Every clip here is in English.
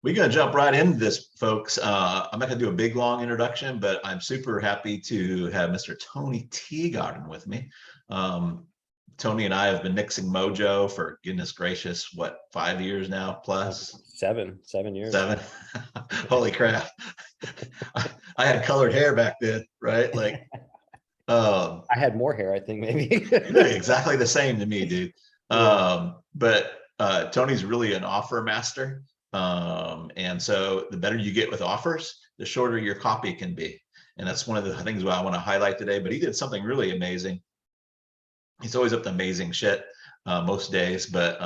We're going to jump right into this, folks. I'm not going to do a big, long introduction, but I'm super happy to have Mr. Tony Teagarden with me. Tony and I have been nixing Mojo for, goodness gracious, what, 5 years now plus? 7 years. 7. Holy crap. I had colored hair back then, right? Like, I had more hair, I think, maybe. you look exactly the same to me, dude. But Tony's really an offer master. And so the better you get with offers, the shorter your copy can be. And that's one of the things I want to highlight today. But he did something really amazing. He's always up to amazing shit most days, but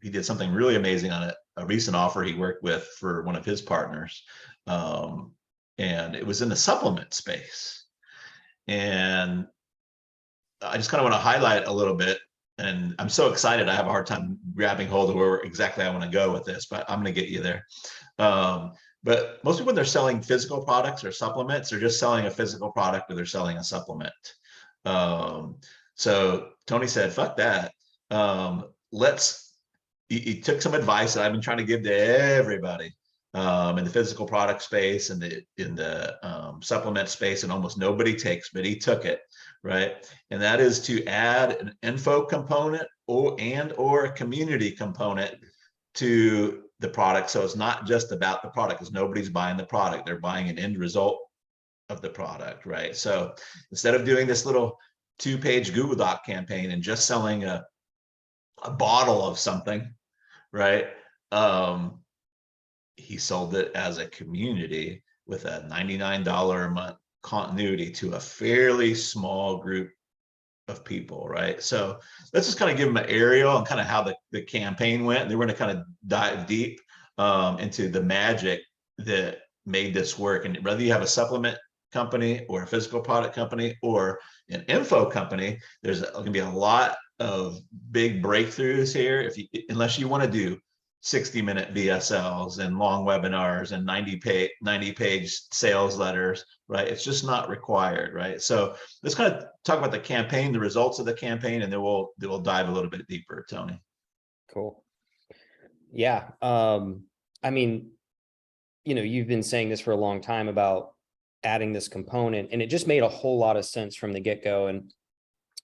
he did something really amazing on a recent offer he worked with for one of his partners. And it was in the supplement space. And I just kind of want to highlight a little bit, and I'm so excited. I have a hard time grabbing hold of where exactly I want to go with this, but I'm going to get you there. But most people, when they're selling physical products or supplements, they're just selling a physical product or they're selling a supplement. So Tony said, fuck that. He took some advice that I've been trying to give to everybody in the physical product space and in the supplement space, and almost nobody takes, but he took it, right? And that is to add an info component or a community component to the product. So it's not just about the product, because nobody's buying the product, they're buying an end result of the product, right? So instead of doing this little 2-page Google Doc campaign and just selling a bottle of something, right? He sold it as a community with a $99 a month continuity to a fairly small group of people, right? So let's just kind of give them an aerial and kind of how the campaign went. And then we're going to kind of dive deep into the magic that made this work. And whether you have a supplement company or a physical product company or an info company, there's going to be a lot of big breakthroughs here. Unless you want to do 60-minute VSLs and long webinars and 90-page sales letters, right? It's just not required, right? So let's kind of talk about the campaign, the results of the campaign, and then we'll dive a little bit deeper, Tony. Cool. Yeah. I mean, you've been saying this for a long time about adding this component, and it just made a whole lot of sense from the get-go. And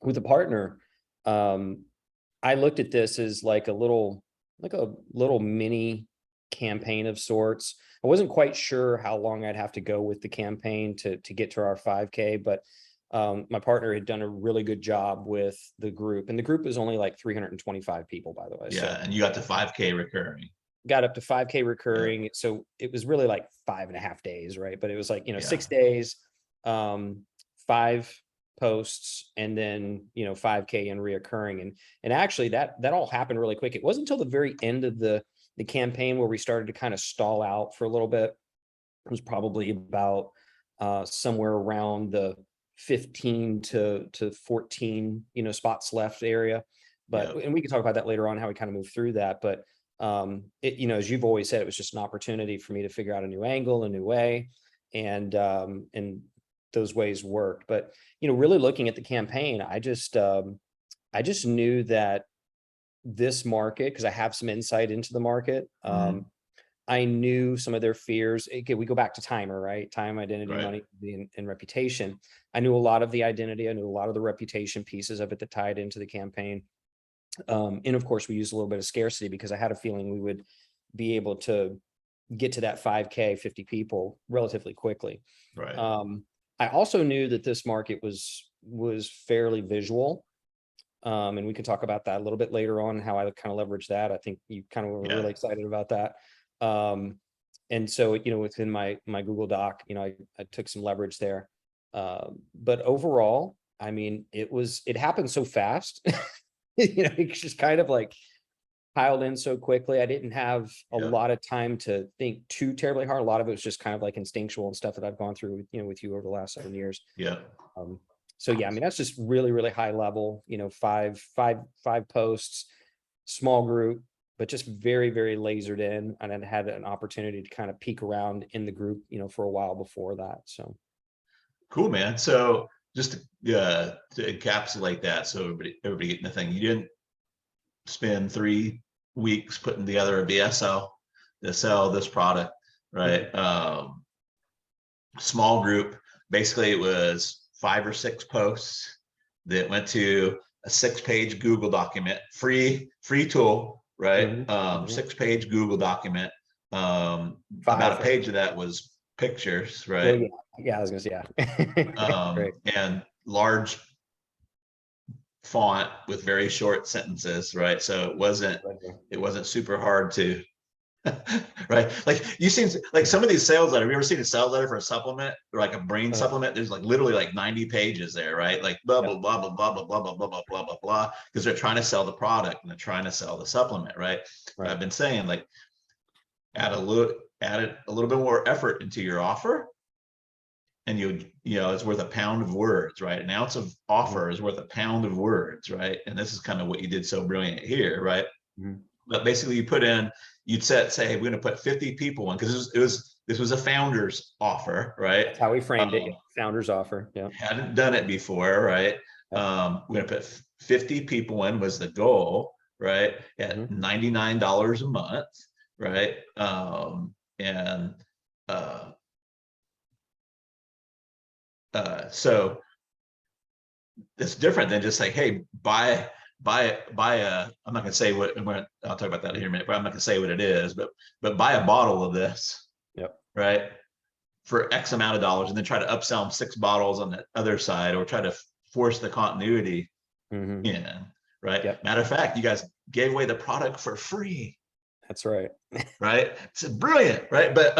with a partner, I looked at this as like a little mini campaign of sorts. I wasn't quite sure how long I'd have to go with the campaign to get to our 5K, but my partner had done a really good job with the group, and the group was only like 325 people, by the way. Yeah, so, and you got to 5K recurring. Got up to 5K recurring. Yeah. So it was really like 5.5 days, right? But it was like, 6 days, 5 posts, and then 5K and reoccurring. And actually that all happened really quick. It wasn't until the very end of the campaign where we started to kind of stall out for a little bit. It was probably about somewhere around the 15 to 14 spots left area. But and we can talk about that later on, how we kind of move through that. But as you've always said, it was just an opportunity for me to figure out a new angle, a new way, and those ways worked. But really looking at the campaign, I just knew that this market, because I have some insight into the market, I knew some of their fears. Okay, we go back to timer, right? Time, identity, money, and reputation. I knew a lot of the identity. I knew a lot of the reputation pieces of it that tied into the campaign. And of course, we used a little bit of scarcity because I had a feeling we would be able to get to that 5K, 50 people relatively quickly. Right. I also knew that this market was fairly visual. And we can talk about that a little bit later on, how I kind of leverage that. I think you kind of were really excited about that. And so, within my Google Doc, I took some leverage there. But overall, I mean, it happened so fast. It's just kind of like piled in so quickly. I didn't have a lot of time to think too terribly hard. A lot of it was just kind of like instinctual and stuff that I've gone through, with you over the last 7 years. Yeah. So yeah, I mean, that's just really, really high level, 5 posts, small group, but just very, very lasered in. And then had an opportunity to kind of peek around in the group, for a while before that. So cool, man. So just to encapsulate that, so everybody getting the thing, you didn't spend 3 weeks putting together a VSL. to sell this product, right? Small group, basically it was 5 or 6 posts that went to a 6-page Google document, free tool, right? 6-page Google document. About a page of that was pictures, right? Well, yeah, I was gonna say, yeah. Great. And large font with very short sentences, right? So it wasn't super hard to right? Like you seen like some of these sales letters. Have you ever seen a sales letter for a supplement or like a brain supplement? There's like literally like 90 pages there, right? Like blah blah blah blah blah blah blah blah blah blah blah blah blah, because they're trying to sell the product and they're trying to sell the supplement, right? I've been saying like add a little bit more effort into your offer, and you know it's worth a pound of words, right? An ounce of offer is worth a pound of words, right? And this is kind of what you did so brilliant here, right? But basically you put in, you'd say, we're going to put 50 people in, because this was a founder's offer, right? That's how we framed it. Founder's offer. Yeah. Hadn't done it before, right? We're going to put 50 people in was the goal, right? At $99 a month, right? So it's different than just like, hey, buy a, I'm not gonna say what, I'll talk about that in a minute, but I'm not gonna say what it is, but buy a bottle of this, right, for X amount of dollars, and then try to upsell them 6 bottles on the other side, or try to force the continuity in, right? Matter of fact, you guys gave away the product for free. That's right. Right? It's brilliant, right? But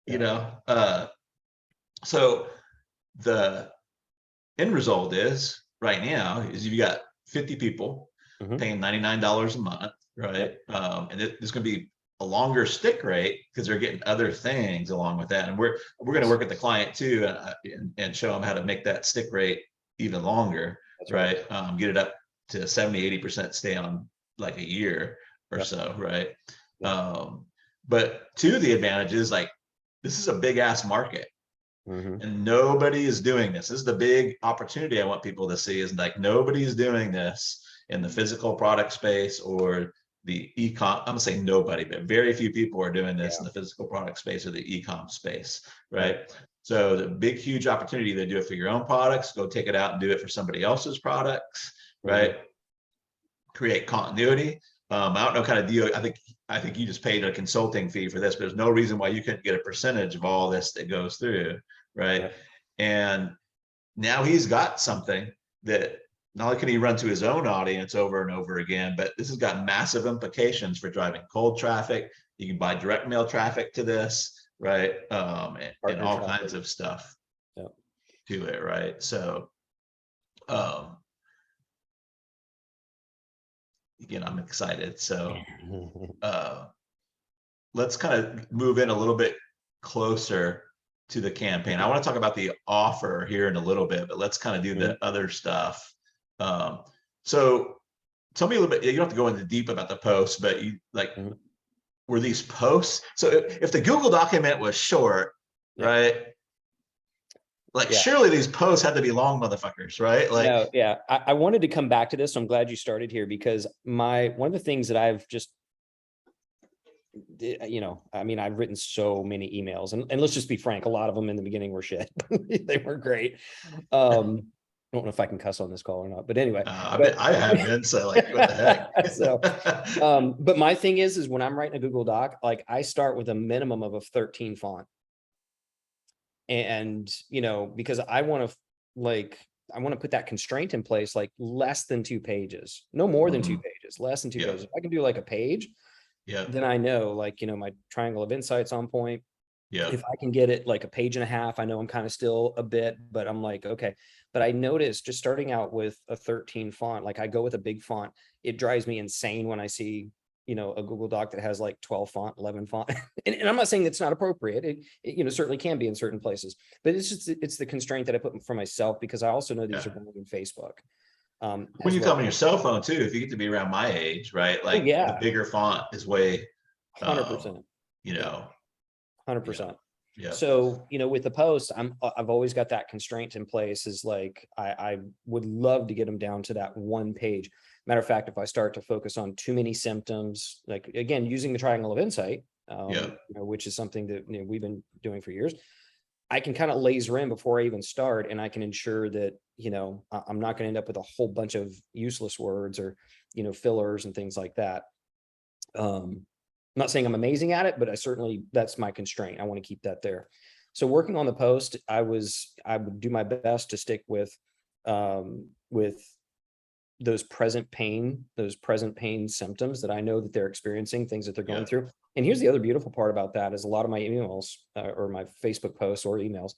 you know, so the end result is right now is you got 50 people paying $99 a month, right? And there's going to be a longer stick rate because they're getting other things along with that. And we're going to work with the client too, and show them how to make that stick rate even longer, right? Get it up to 70-80% stay on like a year or so, right? But two of the advantages, like this is a big ass market. And nobody is doing this. This is the big opportunity I want people to see, is like nobody's doing this in the physical product space or the e-com. I'm gonna say nobody, but very few people are doing this in the physical product space or the e-com space, right? So the big, huge opportunity to do it for your own products, go take it out and do it for somebody else's products, right? Create continuity. I don't know what kind of deal. I think you just paid a consulting fee for this, but there's no reason why you couldn't get a percentage of all this that goes through, right? And now he's got something that not only can he run to his own audience over and over again, but this has got massive implications for driving cold traffic. You can buy direct mail traffic to this, right? And all kinds of stuff to it, right? So again, I'm excited. So let's kind of move in a little bit closer to the campaign. I want to talk about the offer here in a little bit, but let's kind of do the other stuff. So tell me a little bit, you don't have to go into deep about the posts, but you like, were these posts? So if the Google document was short, right? Like surely these posts had to be long motherfuckers, right? Like, no, I wanted to come back to this. So I'm glad you started here, because one of the things that I've just, you know, I mean, I've written so many emails, and let's just be frank, a lot of them in the beginning were shit. They were great. I don't know if I can cuss on this call or not, but anyway, I have been, so like, what the heck? So, but my thing is when I'm writing a Google Doc, like I start with a minimum of a 13 font. And, you know, because I want to put that constraint in place, like less than 2 pages, no more than 2 pages, less than 2 pages. If I can do like a page, then I know, like, you know, my triangle of insights on point. If I can get it like a page and a half, I know I'm kind of still a bit, but I'm like, okay. But I noticed just starting out with a 13 font, like I go with a big font, it drives me insane when I see, you know, a Google Doc that has like 12 font, 11 font. and I'm not saying it's not appropriate. It, you know, certainly can be in certain places, but it's the constraint that I put for myself, because I also know these are going in Facebook. When you come on your cell phone too, if you get to be around my age, right? Like the bigger font is way 100%, you know, 100%. So, you know, with the posts, I've always got that constraint in place, is like, I would love to get them down to that 1 page. Matter of fact, if I start to focus on too many symptoms, like again, using the triangle of insight, Yeah. which is something that we've been doing for years. I can kind of laser in before I even start, and I can ensure that, I'm not going to end up with a whole bunch of useless words or, fillers and things like that. I'm not saying I'm amazing at it, but that's my constraint. I want to keep that there. So working on the post, I would do my best to stick with those present pain symptoms that I know that they're experiencing, things that they're going through. And here's the other beautiful part about that is a lot of my emails or my Facebook posts or emails,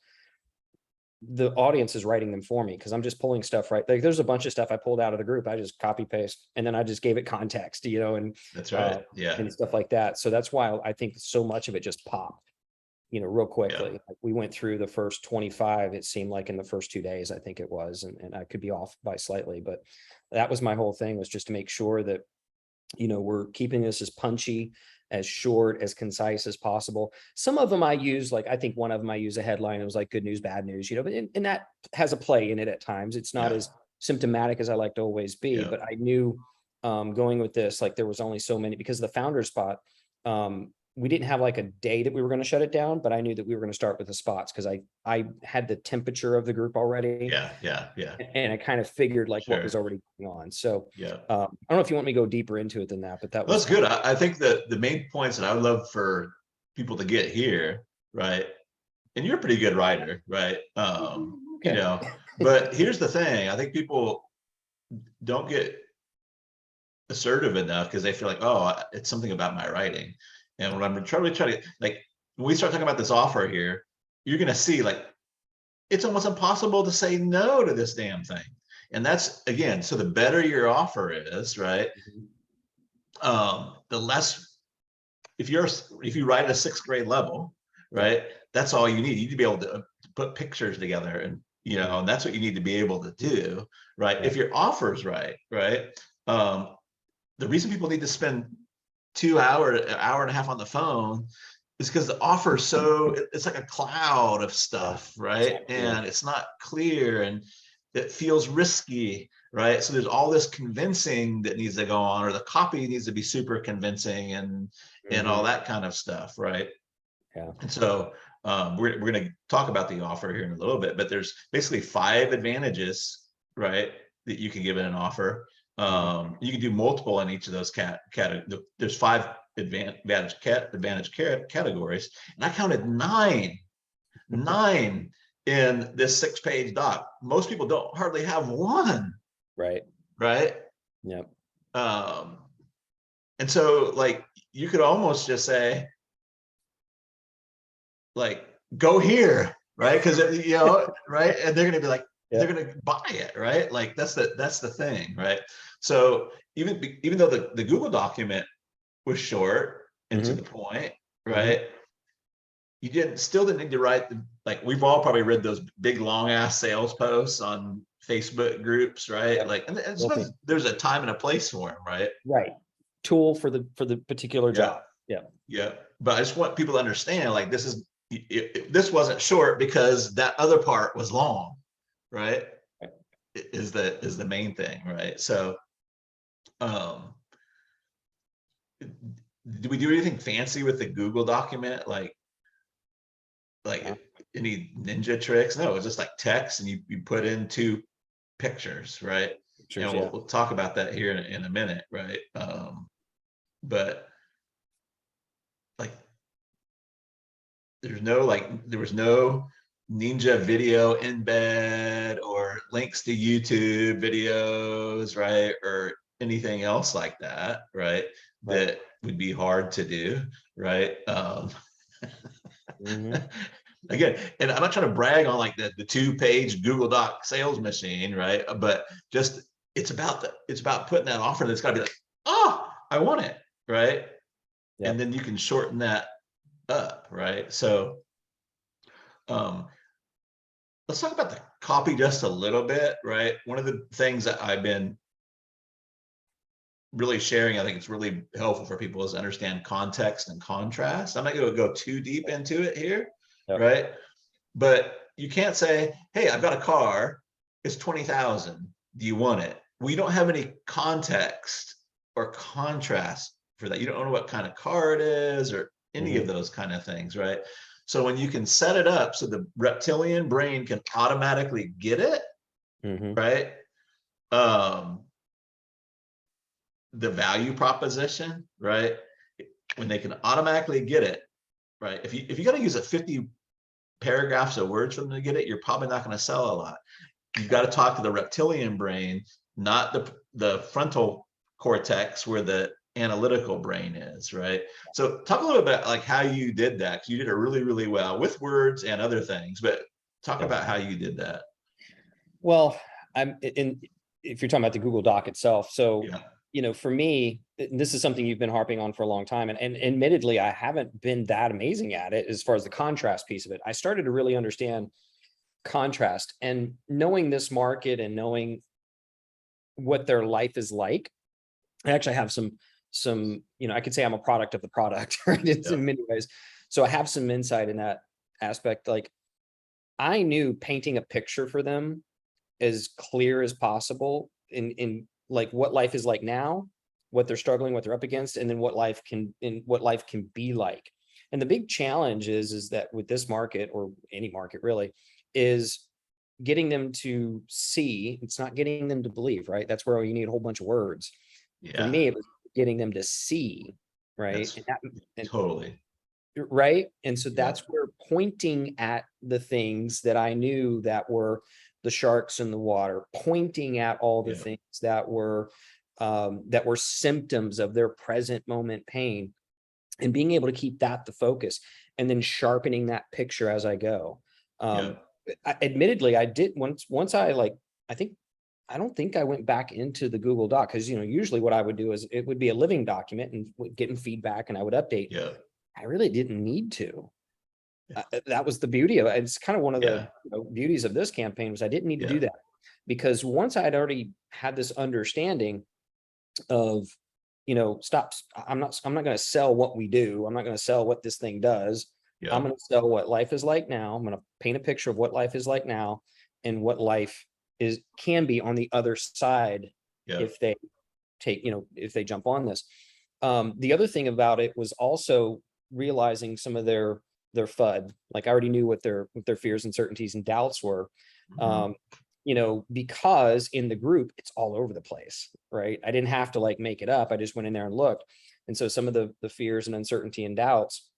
the audience is writing them for me because I'm just pulling stuff right. Like there's a bunch of stuff I pulled out of the group. I just copy paste and then I just gave it context, and That's right. Yeah. and stuff like that. So that's why I think so much of it just popped, real quickly. Like we went through the first 25, it seemed like in the first 2 days, I think it was, and I could be off by slightly, but that was my whole thing, was just to make sure that, we're keeping this as punchy, as short, as concise as possible. Some of them I use, like I think one of them I use a headline. It was like good news, bad news, but and that has a play in it at times. It's not as symptomatic as I like to always be, but I knew going with this, like there was only so many because of the founder spot. We didn't have like a day that we were going to shut it down, but I knew that we were going to start with the spots because I had the temperature of the group already. Yeah. And I kind of figured like what was already going on. So I don't know if you want me to go deeper into it than that, but that's good. I think that the main points that I would love for people to get here, right? And you're a pretty good writer, right? But here's the thing. I think people don't get assertive enough because they feel like, oh, it's something about my writing. And when I'm trying to like, when we start talking about this offer here, you're going to see like, it's almost impossible to say no to this damn thing. And that's, again, so the better your offer is, right? The less, if you write at a 6th grade level, right? That's all you need. You need to be able to put pictures together and, and that's what you need to be able to do, right? If your offer's right? The reason people need to spend an hour and a half on the phone is because the offer is so, it's like a cloud of stuff, right? And it's not clear and it feels risky, right? So there's all this convincing that needs to go on, or the copy needs to be super convincing and all that kind of stuff, right? And so we're going to talk about the offer here in a little bit, but there's basically 5 advantages, right, that you can give in an offer. You can do multiple in each of those there's 5 advantage categories, and I counted 9 in this 6-page doc. Most people don't hardly have one. Right. Yep. And so like you could almost just say like, go here, right? Because right, and they're going to be like, they're going to buy it, right? Like that's the thing, right? So even though the Google document was short and to the point, right? You still didn't need to write like we've all probably read those big long ass sales posts on Facebook groups, right? Like, and there's a time and a place for them, right? Right. Tool for the particular job. Yeah. But I just want people to understand, like, this wasn't short because that other part was long, right? Is the main thing, right? So, do we do anything fancy with the Google document? Like any ninja tricks? No, it's just like text and you put in 2 pictures, right? And we'll talk about that here in a minute, right? But like, there was no ninja video embed or links to YouTube videos, right? Or anything else like that, right? That would be hard to do, right? Again, and I'm not trying to brag on like the 2-page Google Doc sales machine, right? But just it's about putting that offer that's got to be like, oh, I want it, right? And then you can shorten that up, right? So let's talk about the copy just a little bit, right? One of the things that I've been really sharing, I think it's really helpful for people, is to understand context and contrast. I'm not going to go too deep into it here, right? But you can't say, hey, I've got a car, it's 20,000. Do you want it? We don't have any context or contrast for that. You don't know what kind of car it is, or any of those kind of things, right? So when you can set it up so the reptilian brain can automatically get it, right? The value proposition, right? When they can automatically get it, right? If you got to use 50 paragraphs of words for them to get it, you're probably not going to sell a lot. You've got to talk to the reptilian brain, not the frontal cortex where the analytical brain is, right? So talk a little bit about like how you did that. 'Cause you did it really, really well with words and other things, but talk about how you did that. Well, if you're talking about the Google Doc itself, so for me, this is something you've been harping on for a long time, and admittedly, I haven't been that amazing at it as far as the contrast piece of it. I started to really understand contrast, and knowing this market and knowing what their life is like, I actually have some, I could say I'm a product of the product, right? In many ways. So I have some insight in that aspect. Like, I knew painting a picture for them as clear as possible in like what life is like now, what they're struggling, what they're up against, and then what life can be like. And the big challenge is that with this market, or any market really, is getting them to see. It's not getting them to believe, right? That's where you need a whole bunch of words. For me, it was getting them to see, right? Totally. Right. And so that's where pointing at the things that I knew that were the sharks in the water, pointing at all the things that were symptoms of their present moment pain, and being able to keep that the focus, and then sharpening that picture as I go. Admittedly, I did once I don't think I went back into the Google Doc, because usually what I would do is it would be a living document and getting feedback, and I would update. I really didn't need to. That was the beauty of it. It's kind of one of the beauties of this campaign, was I didn't need to do that, because once I had already had this understanding of, I'm not going to sell what we do. I'm not going to sell what this thing does. I'm going to sell what life is like now. I'm going to paint a picture of what life is like now, and what life can be on the other side if they if they jump on this. The other thing about it was also realizing some of their FUD. Like, I already knew what their fears, uncertainties, and doubts were. Because in the group, it's all over the place, right? I didn't have to make it up. I just went in there and looked. And so some of the fears and uncertainty and doubts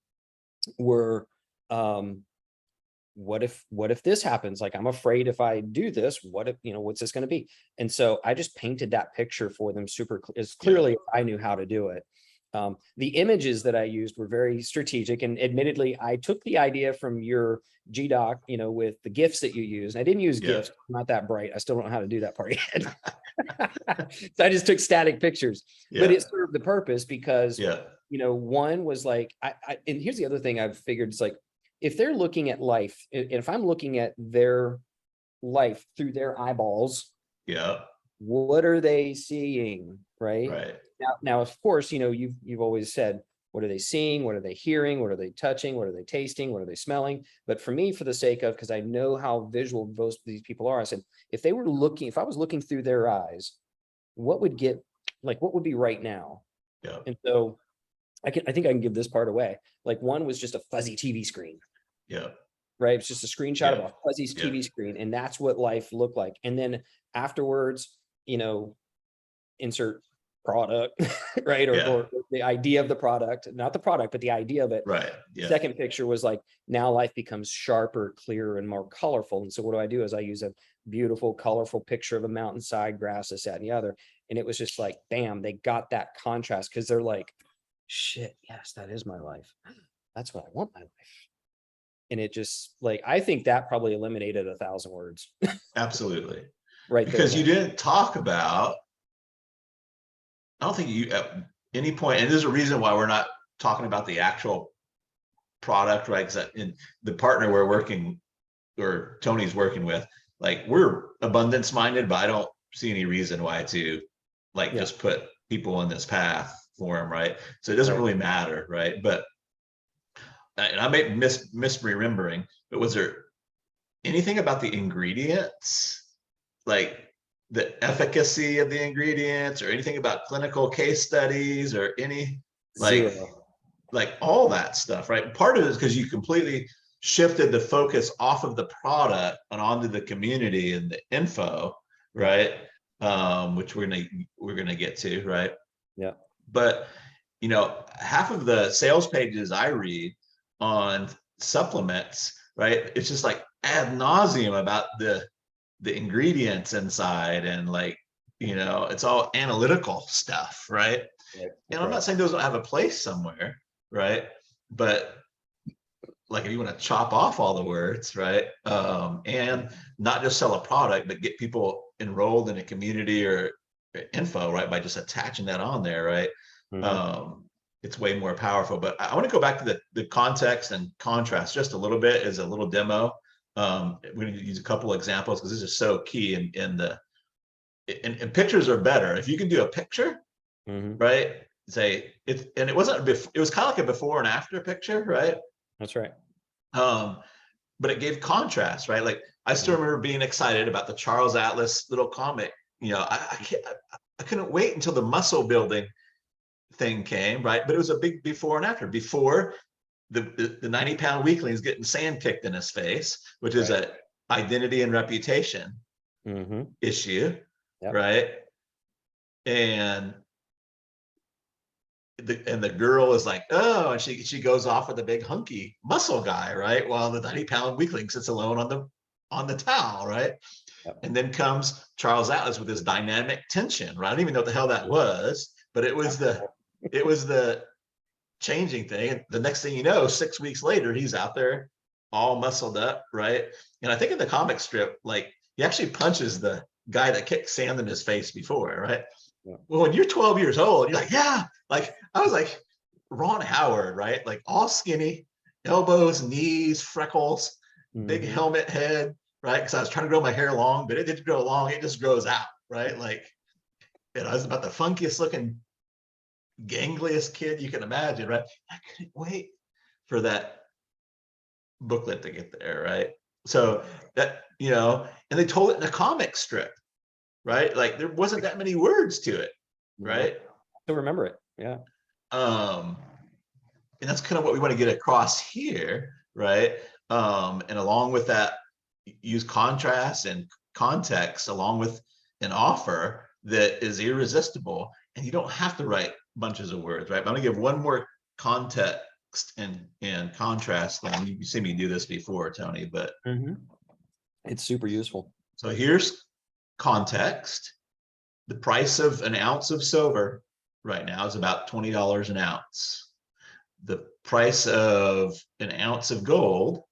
were, what if this happens? Like, I'm afraid if I do this, what if, what's this going to be? And so I just painted that picture for them as clearly as I knew how to do it. The images that I used were very strategic, and admittedly, I took the idea from your GDoc, with the GIFs that you use. I didn't use GIFs. I'm not that bright. I still don't know how to do that part yet. So I just took static pictures, but it served the purpose, because, one was like, and here's the other thing I've figured. It's like, if they're looking at life, and if I'm looking at their life through their eyeballs, what are they seeing? Right. Now, of course, you've always said, what are they seeing? What are they hearing? What are they touching? What are they tasting? What are they smelling? But for me, for the sake of, because I know how visual most of these people are, I said, if I was looking through their eyes, what would be right now? And so I think I can give this part away. Like, one was just a fuzzy TV screen. Right. It's just a screenshot of a fuzzy TV screen. And that's what life looked like. And then afterwards, insert product, right? Or the idea of the product, not the product, but the idea of it. Right. Second picture was like, now life becomes sharper, clearer, and more colorful. And so what I do is I use a beautiful, colorful picture of a mountainside, grass, this, that, and the other. And it was just like, bam, they got that contrast, because they're like, shit, yes, that is my life. That's what I want my life. And it just, I think that probably eliminated 1,000 words. Absolutely. Right. Because you didn't talk about, I don't think you at any point, and there's a reason why we're not talking about the actual product, right? Because in the partner we're working, or Tony's working with, we're abundance minded, but I don't see any reason why to just put people on this path for them, right? So it doesn't really matter, right? But, and I may misremembering, but was there anything about the ingredients, like the efficacy of the ingredients, or anything about clinical case studies, or any Zero. like all that stuff, right? Part of it is because you completely shifted the focus off of the product and onto the community and the info, right? Which we're gonna get to, right? Yeah. But you know, half of the sales pages I read on supplements, right? It's just like ad nauseum about the ingredients inside, and like, you know, it's all analytical stuff, right? Right. And That's I'm right. not saying those don't have a place somewhere, right? But like if you want to chop off all the words, right? And not just sell a product, but get people enrolled in a community or info, right? By just attaching that on there, right? It's way more powerful. But I want to go back to the context and contrast just a little bit as a little demo. We're going to use a couple examples because this is so key in the, and pictures are better. If you can do a picture, right? Say it, and it wasn't, it was kind of like a before and after picture, right? That's right. But it gave contrast, right? Like I still remember being excited about the Charles Atlas little comic. You know, I couldn't wait until the muscle building thing came, right? But it was a big before and after. Before the 90-pound weakling is getting sand kicked in his face, which is a identity and reputation issue, right? And the girl is like, oh, and she goes off with a big hunky muscle guy, right? While the 90-pound weakling sits alone on the towel, right? And then comes Charles Atlas with his dynamic tension, right? I don't even know what the hell that was, but it was the changing thing. And the next thing you know, 6 weeks later, he's out there all muscled up, right? And I think in the comic strip, like he actually punches the guy that kicked sand in his face before, right? Well, when you're 12 years old, you're like, yeah, like I was like Ron Howard, right? Like all skinny, elbows, knees, freckles, big helmet head, right? Because I was trying to grow my hair long, but it didn't grow long, it just grows out, right? Like, and I was about the funkiest looking, gangliest kid you can imagine, right? I couldn't wait for that booklet to get there, right? So that, you know, and they told it in a comic strip, right? Like there wasn't that many words to it, right? To remember it, yeah. And that's kind of what we want to get across here, right? And along with that, use contrast and context along with an offer that is irresistible, and you don't have to write bunches of words, right? But I'm gonna give one more context and contrast thing. You see me do this before, Tony, but it's super useful. So here's context. The price of an ounce of silver right now is about $20 an ounce. The price of an ounce of gold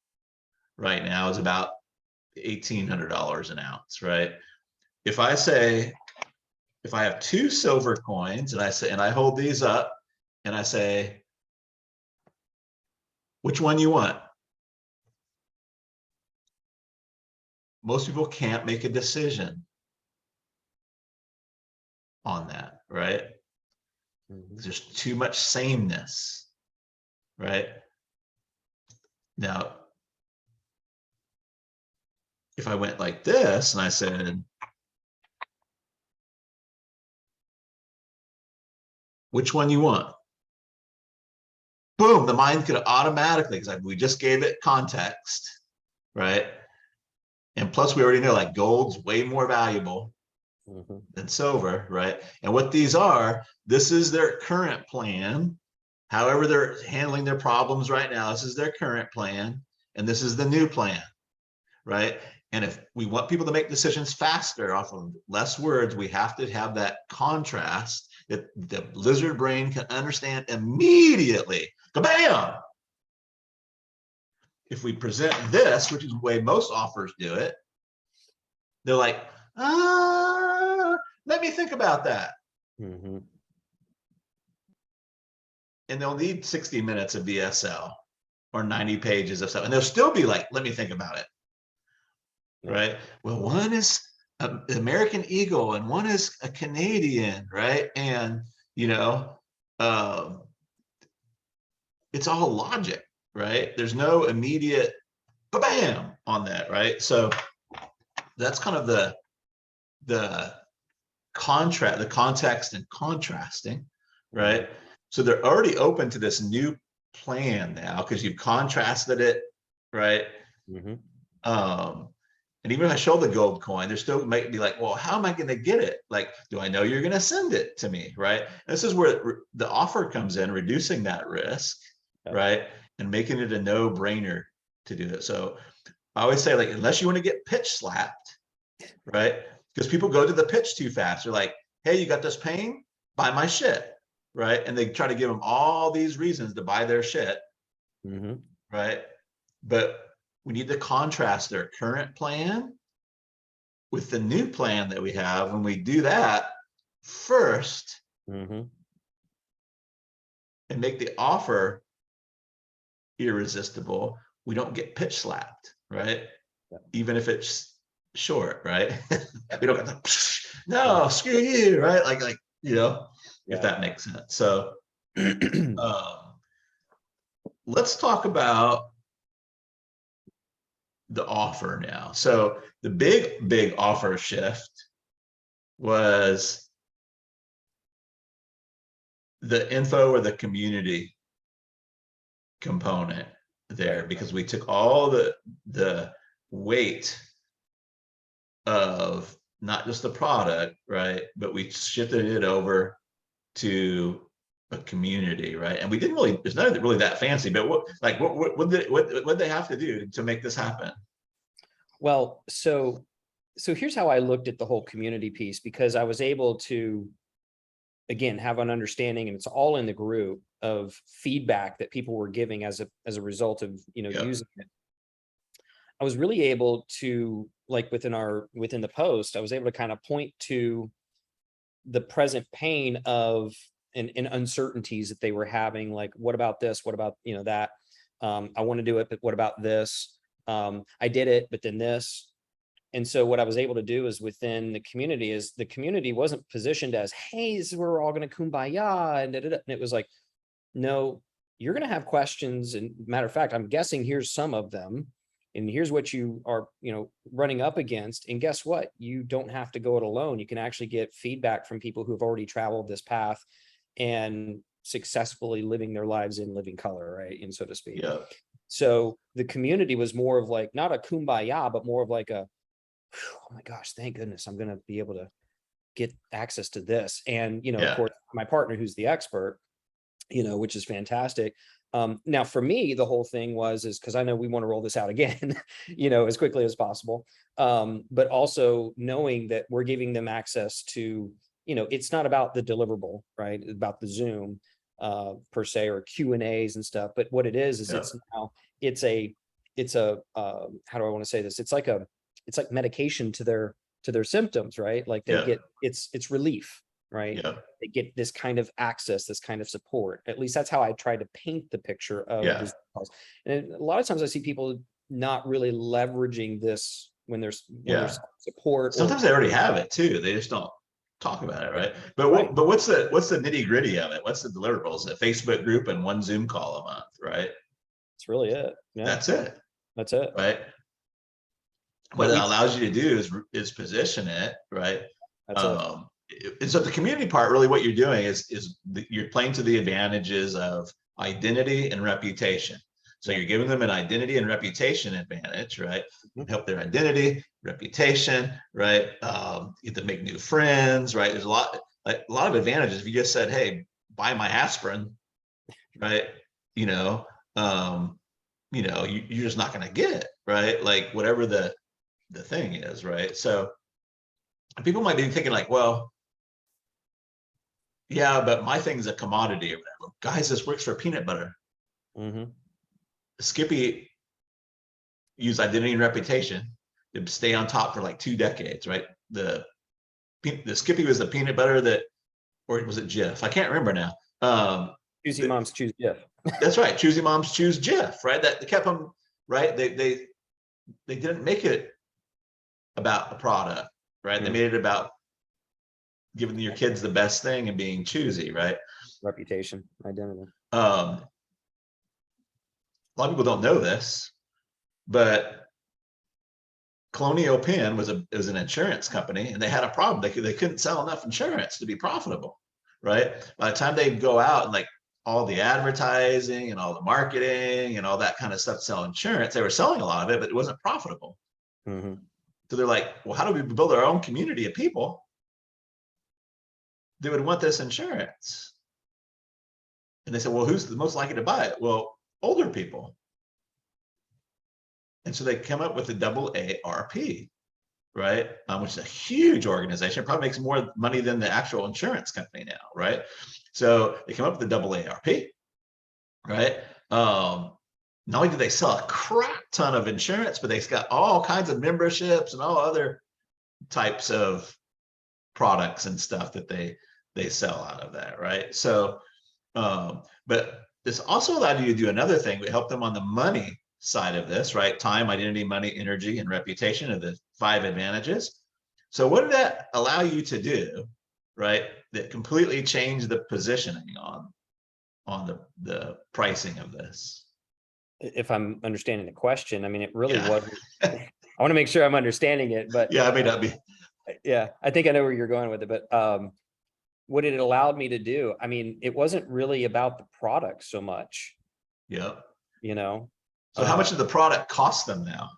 right now is about $1,800 an ounce, right? If I say, if I have 2 silver coins and I hold these up and I say, which one you want? Most people can't make a decision on that, right? There's too much sameness, right? Now, if I went like this and I said, which one you want? Boom, the mind could automatically, because we just gave it context, right? And plus we already know like gold's way more valuable than silver, right? And what these are, this is their current plan. However they're handling their problems right now, this is their current plan, and this is the new plan, right? And if we want people to make decisions faster off of less words, we have to have that contrast that the lizard brain can understand immediately. Kabam! If we present this, which is the way most offers do it, they're like, let me think about that. And they'll need 60 minutes of VSL or 90 pages of stuff. And they'll still be like, let me think about it. Right? Well, one is an American Eagle and one is a Canadian, right? And, you know, it's all logic, right? There's no immediate bam on that, right? So that's kind of the contrast, the context and contrasting, right? So they're already open to this new plan now because you've contrasted it, right? Mhm. And even if I show the gold coin, there still might be like, well, how am I going to get it? Like, do I know you're going to send it to me, right? This is where the offer comes in, reducing that risk, Yeah. right? And making it a no-brainer to do it. So I always say, like, unless you want to get pitch slapped, right? Because people go to the pitch too fast. They're like, hey, you got this pain? Buy my shit, right? And they try to give them all these reasons to buy their shit, Mhm. right? But we need to contrast their current plan with the new plan that we have. When we do that first Mhm. and make the offer irresistible, we don't get pitch slapped, right? Yeah. Even if it's short, right? We don't get the Yeah. no, screw you, right? Like, you know, if Yeah. that makes sense. So let's talk about the offer now. So the big offer shift was the info or the community component there, Right. because we took all the weight of not just the product, right, but we shifted it over to a community, right? And we didn't really, it's not really that fancy, but what they have to do to make this happen? Well, so here's how I looked at the whole community piece, because I was able to, again, have an understanding, and it's all in the group, of feedback that people were giving as a result of, Yeah, using it. I was really able to, like, within the post, I was able to kind of point to the present pain of and uncertainties that they were having. Like, what about this? What about, that? I want to do it, but what about this? I did it, but then this. And so what I was able to do is, within the community wasn't positioned as, hey, this is where we're all going to kumbaya, and and it was like, no, you're going to have questions. And matter of fact, I'm guessing here's some of them, and here's what you are, running up against. And guess what? You don't have to go it alone. You can actually get feedback from people who've already traveled this path and successfully living their lives in living color, right? And so to speak. yeah, So the community was more of like, not a kumbaya, but more of like a, oh my gosh, thank goodness I'm going to be able to get access to this. And, of yeah, course, my partner, who's the expert, which is fantastic. Now for me, the whole thing is because I know we want to roll this out again, as quickly as possible. But also knowing that we're giving them access to, it's not about the deliverable, right? It's about the Zoom per se, or Q&As and stuff. But what it is yeah, it's a how do I want to say this? It's like medication to their symptoms, right? Like they yeah, get, it's relief, right? yeah, They get this kind of access, this kind of support. At least that's how I try to paint the picture of yeah, this. And a lot of times I see people not really leveraging this when yeah. there's support or Sometimes they already have it too. They just don't talk about it, right? But right. what's the nitty gritty of it? What's the deliverables? A Facebook group and one Zoom call a month, right? That's really it. Yeah, That's it, that's it. right? What But that allows you to do is position it, right? that's it. Um, and so the community part, really, what you're doing you're playing to the advantages of identity and reputation. So Yeah. you're giving them an identity and reputation advantage, right? Mhm. Help their identity, reputation, right? You have to make new friends, right? There's a lot of advantages. If you just said, "Hey, buy my aspirin," right? You know, you're just not going to get it, right? Like whatever the thing is, right? So people might be thinking like, well, yeah, but my thing's a commodity or whatever. Guys, this works for peanut butter. Mhm. Skippy used identity and reputation to stay on top for like 2 decades, right? The Skippy was the peanut butter that, or was it Jif? I can't remember now. Choosy moms choose Jif. That's right. Choosy moms choose Jif, right? That kept them, right? They didn't make it about a product, right? They Mm. made it about giving your kids the best thing and being choosy, right? Reputation, identity. A lot of people don't know this, but Colonial Penn was an insurance company, and they had a problem. They couldn't sell enough insurance to be profitable, right? By the time they go out and like all the advertising and all the marketing and all that kind of stuff to sell insurance. They were selling a lot of it, but it wasn't profitable. Mm-hmm. So they're like, well, how do we build our own community of people that would want this insurance? And they said, well, who's the most likely to buy it? Well, older people. And so they come up with the AARP, right? Which is a huge organization. It probably makes more money than the actual insurance company now, right? So they come up with the AARP, right? Not only do they sell a crap ton of insurance, but they've got all kinds of memberships and all other types of products and stuff that they sell out of that, right? So, but this also allowed you to do another thing. We helped them on the money side of this, right? Time, identity, money, energy, and reputation are the 5 advantages. So what did that allow you to do, right? That completely changed the positioning on the pricing of this. If I'm understanding the question, I mean, it really Yeah. wasn't, I want to make sure I'm understanding it, but Yeah, I may not be. yeah, I think I know where you're going with it, but what it allowed me to do, I mean, it wasn't really about the product so much, Yeah. you know, So how much did the product cost them now?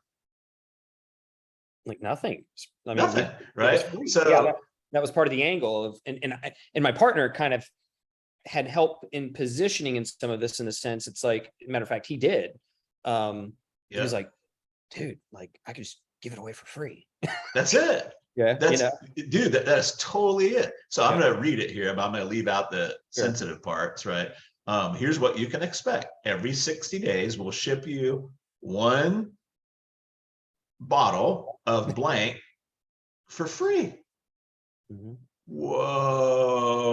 like nothing. I mean, Nothing, it was right? free. So yeah, that was part of the angle of, and my partner kind of had help in positioning in some of this, in the sense, it's like, matter of fact, he did. He was like, dude, like I could just give it away for free. That's it. Yeah, That's, dude, that's totally it. So I'm Yeah. going to read it here, but I'm going to leave out the sensitive parts, right? Here's what you can expect. Every 60 days, we'll ship you 1 bottle of blank for free. Mhm. Whoa.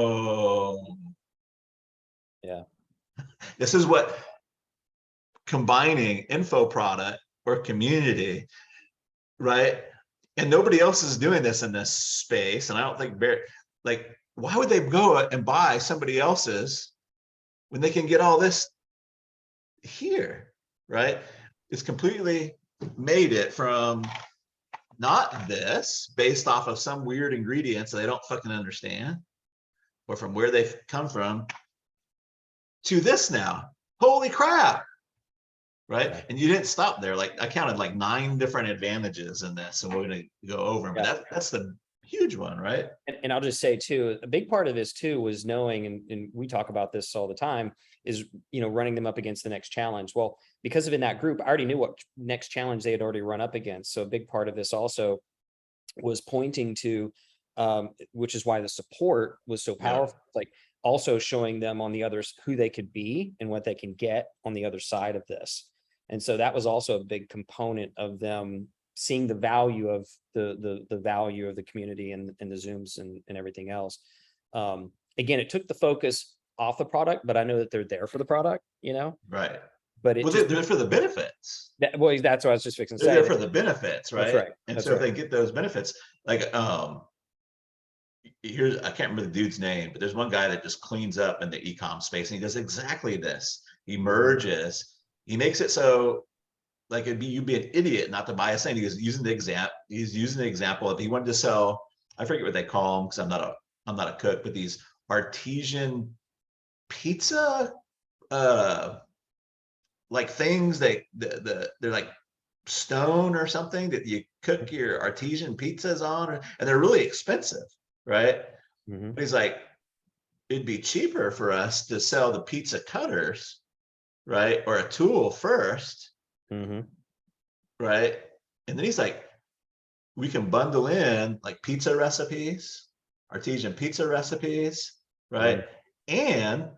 Yeah. This is what combining info product or community, right? And nobody else is doing this in this space. And I don't think, like, why would they go and buy somebody else's when they can get all this here, right? It's completely made it from not this, based off of some weird ingredients that they don't fucking understand, or from where they've come from, to this now. Holy crap. Right. Yeah. And you didn't stop there. Like, I counted like 9 different advantages in this, and we're going to go over them. But that's the huge one, right? And I'll just say too, a big part of this too was knowing, and we talk about this all the time, is, running them up against the next challenge. Well, because of in that group, I already knew what next challenge they had already run up against. So a big part of this also was pointing to, which is why the support was so powerful. Like also showing them on the others who they could be and what they can get on the other side of this. And so that was also a big component of them seeing the value of the value of the community and the Zooms and everything else. Again, it took the focus off the product, but I know that they're there for the product, Right. But it they're there for the benefits. Well, that's what I was just fixing to say. They're there for the benefits, right? That's right. And so if they get those benefits, like, here's, I can't remember the dude's name, but there's one guy that just cleans up in the e-com space, and he does exactly this. He merges, he makes it so, like, you'd be an idiot not to buy a thing. He's using the example of, he wanted to sell, I forget what they call them, because I'm not a cook, but these artesian pizza, like things they're like stone or something that you cook your artesian pizzas on, and they're really expensive, right? But he's like, it'd be cheaper for us to sell the pizza cutters, right, or a tool first, right? And then he's like, we can bundle in like pizza recipes, artesian pizza recipes, right? And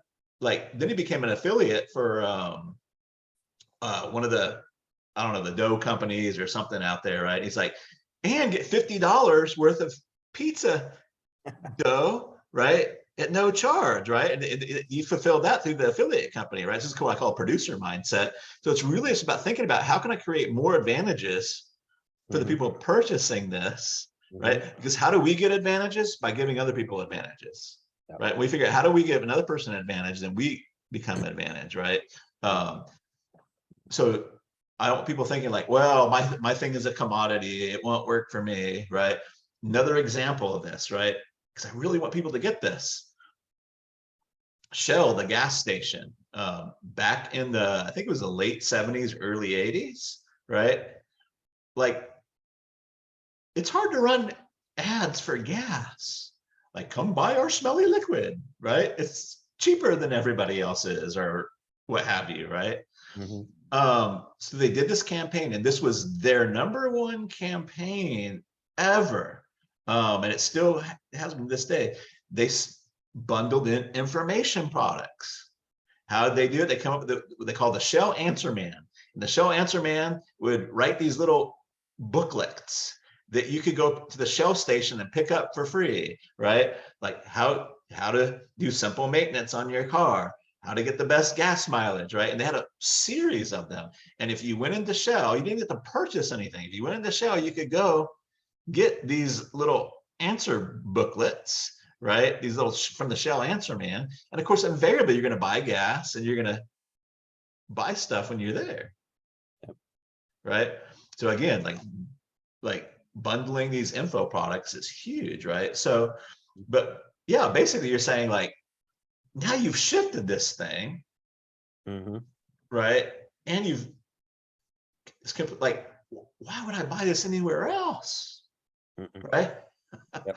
like, then he became an affiliate for one of the, I don't know, the dough companies or something out there, right? He's like, and get $50 worth of pizza dough, right, at no charge, right? And you fulfill that through the affiliate company, right? This is what I call producer mindset. So it's really just about thinking about, how can I create more advantages for the people purchasing this, right? Because how do we get advantages? By giving other people advantages, right? We figure out, how do we give another person an advantage, then we become an advantage, right? So I don't want people thinking like, well, my thing is a commodity, it won't work for me, right? Another example of this, right? Because I really want people to get this. Shell, the gas station, back in the, I think it was the late 70s, early 80s, right? Like, it's hard to run ads for gas. Like, come buy our smelly liquid, right? It's cheaper than everybody else is, or what have you, right? Mhm. So they did this campaign, and this was their #1 campaign ever. And it still has been this day. They bundled in information products. How did they do it? They come up with what they call the Shell Answer Man. And the Shell Answer Man would write these little booklets that you could go to the Shell station and pick up for free, right? Like how to do simple maintenance on your car, how to get the best gas mileage, right? And they had a series of them. And if you went into Shell, you didn't get to purchase anything. If you went into Shell, you could go get these little answer booklets, right? These little from the Shell Answer Man. And of course, invariably, you're going to buy gas and you're going to buy stuff when you're there, right? So again, like bundling these info products is huge, right? So, but yeah, basically you're saying like, now you've shifted this thing, right? And you've, it's like, why would I buy this anywhere else? Right? Yep.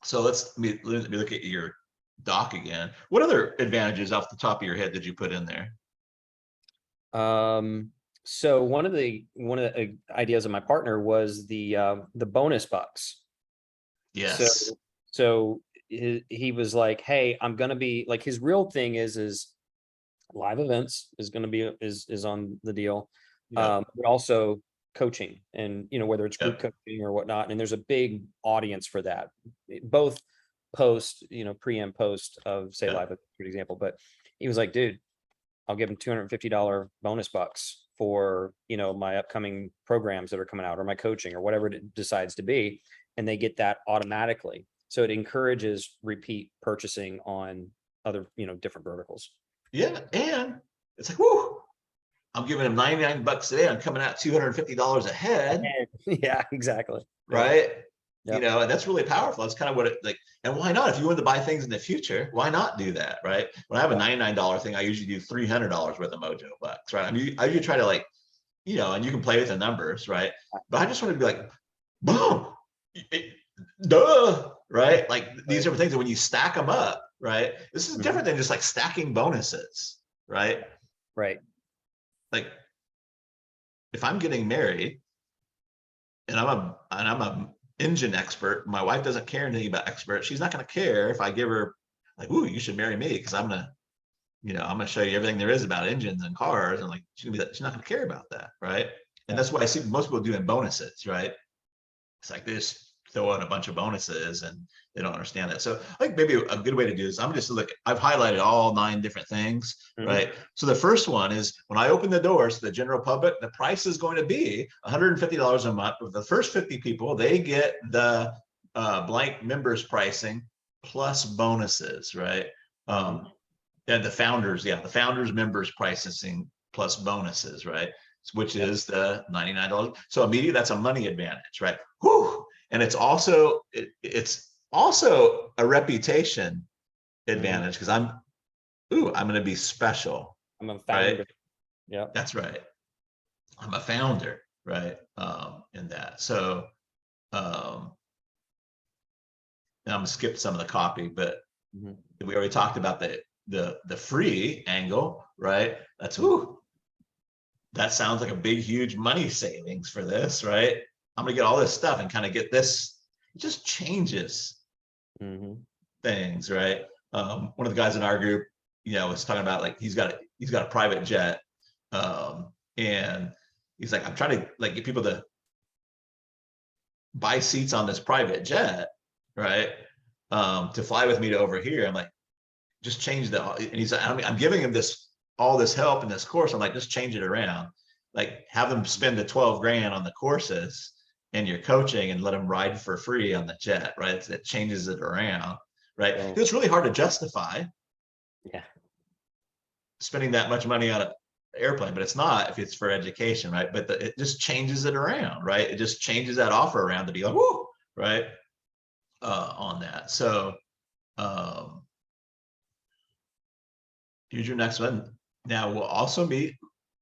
So let me look at your doc again. What other advantages off the top of your head did you put in there? So one of the ideas of my partner was the bonus bucks. Yes. So he was like, hey, I'm gonna be like, his real thing is live events is gonna be is on the deal. Yep. But also coaching, and whether it's group Yep. coaching or whatnot, and there's a big audience for that, both post, pre and post of, say, Yep. live, a good example. But he was like, dude, I'll give him $250 bonus bucks for, my upcoming programs that are coming out, or my coaching, or whatever it decides to be. And they get that automatically. So it encourages repeat purchasing on other, different verticals. Yeah. And it's like, whoo, I'm giving him 99 bucks today. I'm coming out $250 a head. Yeah, exactly. Right. Yep. And that's really powerful. That's kind of what it like. And why not? If you want to buy things in the future, why not do that? Right. When I have a $99 thing, I usually do $300 worth of Mojo bucks. Right. I mean, I usually try to like, and you can play with the numbers. Right. But I just want to be like, boom, duh. Right. Like these are things that when you stack them up, right. This is different than just like stacking bonuses. Right. Right. Like if I'm getting married and I'm a engine expert, my wife doesn't care anything about expert. She's not going to care if I give her like, ooh, you should marry me because I'm gonna show you everything there is about engines and cars, and like she's not gonna care about that, right? And that's what I see most people doing bonuses, right? It's like they just throw out a bunch of bonuses and they don't understand that. So I think maybe a good way to do this, I'm just look, I've highlighted all 9 different things, right? So the first one is when I open the doors to the general public, the price is going to be $150 a month. With the first 50 people, they get the blank members pricing plus bonuses, right? And the founders members pricing plus bonuses, right? Which is the $99. So immediately that's a money advantage, right? Whew. And it's also a reputation advantage because I'm going to be special. I'm a founder. Right? Yeah, that's right. I'm a founder, right? In that. So, and I'm gonna skip some of the copy, but we already talked about the free angle, right? That's that sounds like a big, huge money savings for this, right? I'm gonna get all this stuff and kind of get this. It just changes things, right? One of the guys in our group, was talking about like he's got a private jet, and he's like, I'm trying to like get people to buy seats on this private jet, right? To fly with me to over here. I'm like, just change the, and he's like, I'm giving him all this help in this course. I'm like, just change it around. Like have them spend the 12 grand on the courses and your coaching and let them ride for free on the jet, right? That changes it around, right? It's really hard to justify spending that much money on an airplane, but it's not if it's for education, right? But it just changes it around, right? It just changes that offer around to be like, whoo, right? On that. So, Here's your next one. Now we'll also meet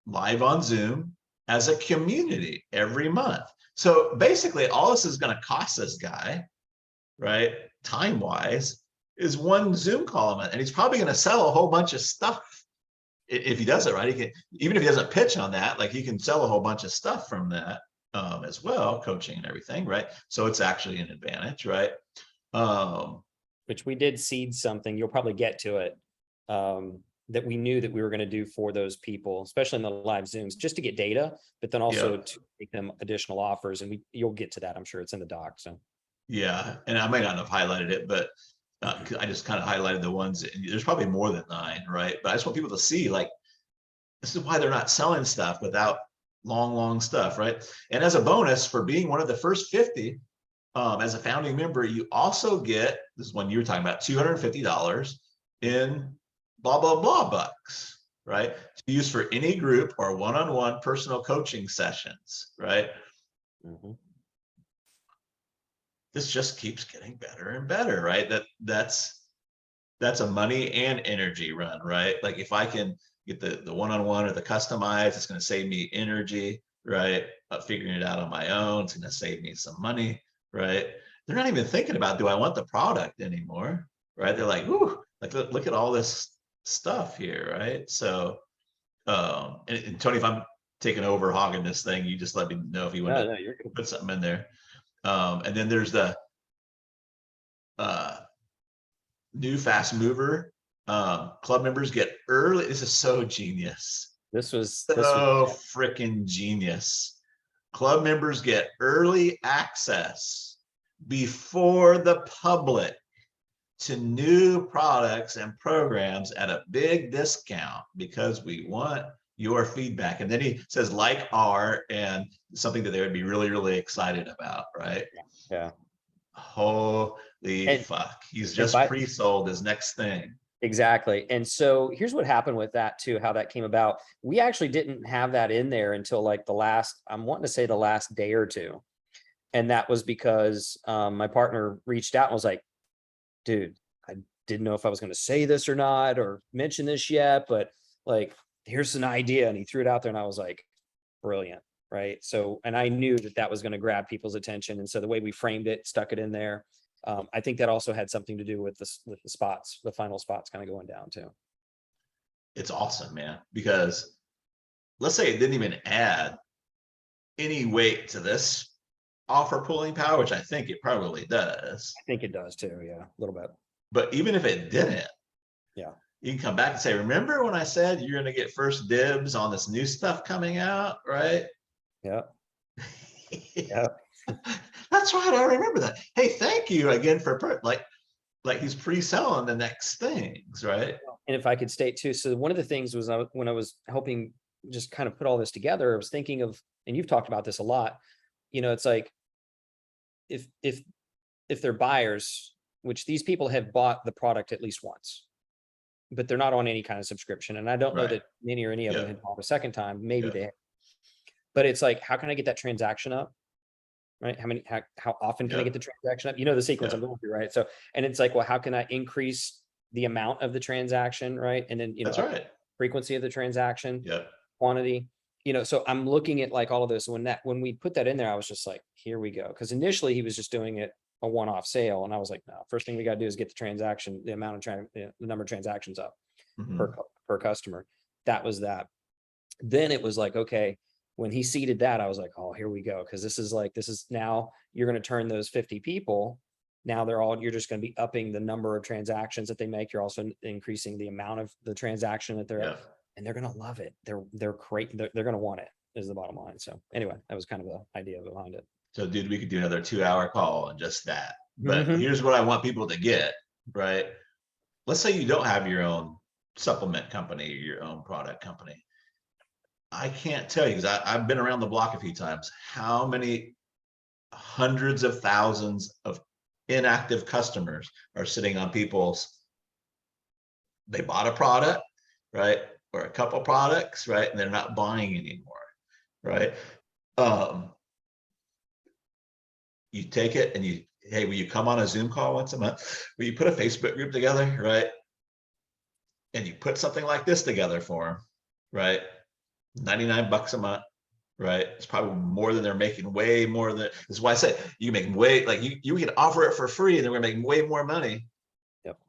live on Zoom as a community every month. So basically all this is going to cost this guy, right, time wise, is one Zoom call a month, and he's probably going to sell a whole bunch of stuff if he does it right. He can, even if he doesn't pitch on that, like he can sell a whole bunch of stuff from that as well, coaching and everything, right? So it's actually an advantage, right? Which we did seed something, you'll probably get to it, that we knew that we were going to do for those people, especially in the live Zooms, just to get data, but then also to make them additional offers. And you'll get to that. I'm sure it's in the doc. So yeah, and I might not have highlighted it, but I just kind of highlighted the ones. There's probably more than 9, right? But I just want people to see, like, this is why they're not selling stuff without long stuff, right? And as a bonus for being one of the first 50, as a founding member, you also get, this is one you were talking about, $250 in blah, blah, blah bucks, right? To use for any group or one-on-one personal coaching sessions, right? This just keeps getting better and better, right? That's a money and energy run, right? Like if I can get the one-on-one or the customized, it's going to save me energy, right? Figuring it out on my own, it's going to save me some money, right? They're not even thinking about, do I want the product anymore, right? They're like, ooh, like look at all this stuff here, right? So, and Tony, if I'm taking over hogging this thing, you just let me know if you want to put something in there. And then there's the new fast mover. Club members get early. This is so genius. This was freaking genius. Club members get early access before the public to new products and programs at a big discount because we want your feedback. And then he says, like our, and something that they would be really excited about, right? Yeah. Holy fuck. He's just pre-sold his next thing. Exactly. And so here's what happened with that too, how that came about. We actually didn't have that in there until like the last, I'm wanting to say the last day or two. And that was because my partner reached out and was like, dude, I didn't know if I was going to say this or not, or mention this yet, but like, here's an idea. And he threw it out there and I was like, brilliant. Right. So, and I knew that that was going to grab people's attention. And so the way we framed it, stuck it in there. I think that also had something to do with the spots, the final spots kind of going down too. It's awesome, man, because let's say it didn't even add any weight to this offer pulling power, which I think it probably does. I think it does too. Yeah, a little bit. But even if it didn't, yeah, you can come back and say, remember when I said you're going to get first dibs on this new stuff coming out, right? Yeah. Yeah. That's right. I remember that. Hey, thank you again for like he's pre-selling the next things, right? And if I could state too, so one of the things was when I was helping just kind of put all this together, I was thinking of, and you've talked about this a lot, you know, it's like if they're buyers, which these people have bought the product at least once, but they're not on any kind of subscription. And I don't know that many or any of them had bought a second time, maybe they have. But it's like, how can I get that transaction up? Right? How often can I get the transaction up? You know, the sequence I'm going through, right? So, and it's like, well, how can I increase the amount of the transaction, right? And then, you know, frequency of the transaction, quantity, you know, so I'm looking at like all of this. When we put that in there, I was just like, here we go. Cause initially he was just doing it a one-off sale. And I was like, no, first thing we got to do is get the transaction, the amount of the number of transactions up per customer. That was that. Then it was like, okay, when he seeded that, I was like, oh, here we go. Cause this is now you're going to turn those 50 people. Now you're just going to be upping the number of transactions that they make. You're also increasing the amount of the transaction that they're, and they're going to love it. They're great. They're going to want it is the bottom line. So anyway, that was kind of the idea behind it. So dude, we could do another 2-hour call on just that. But here's what I want people to get, right? Let's say you don't have your own supplement company or your own product company. I can't tell you, because I've been around the block a few times, how many hundreds of thousands of inactive customers are sitting on they bought a product, right? Or a couple products, right? And they're not buying anymore, right? You take it and hey, will you come on a Zoom call once a month? Will you put a Facebook group together, right? and you put something like this together for them, right? 99 bucks a month, right? It's probably more than they're making, way more than, this is why I say you make way, like you can offer it for free and they're gonna make way more money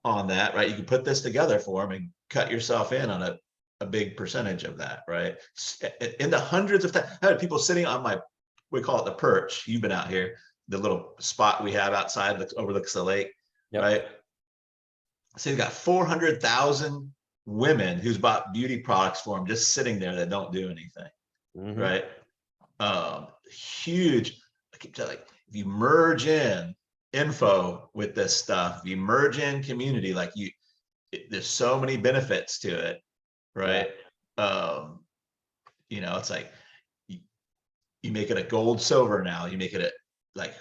on that, right? You can put this together for them and cut yourself in on a big percentage of that, right? In the hundreds of times, I had people sitting on my, we call it the perch. You've been out here, the little spot we have outside that overlooks the lake, right? So you've got 400,000 women who's bought beauty products for them just sitting there that don't do anything, right? Huge. I keep telling you, if you merge in info with this stuff, if you merge in community, like there's so many benefits to it, right? You know, it's like you make it a gold, silver now. You make it a, like,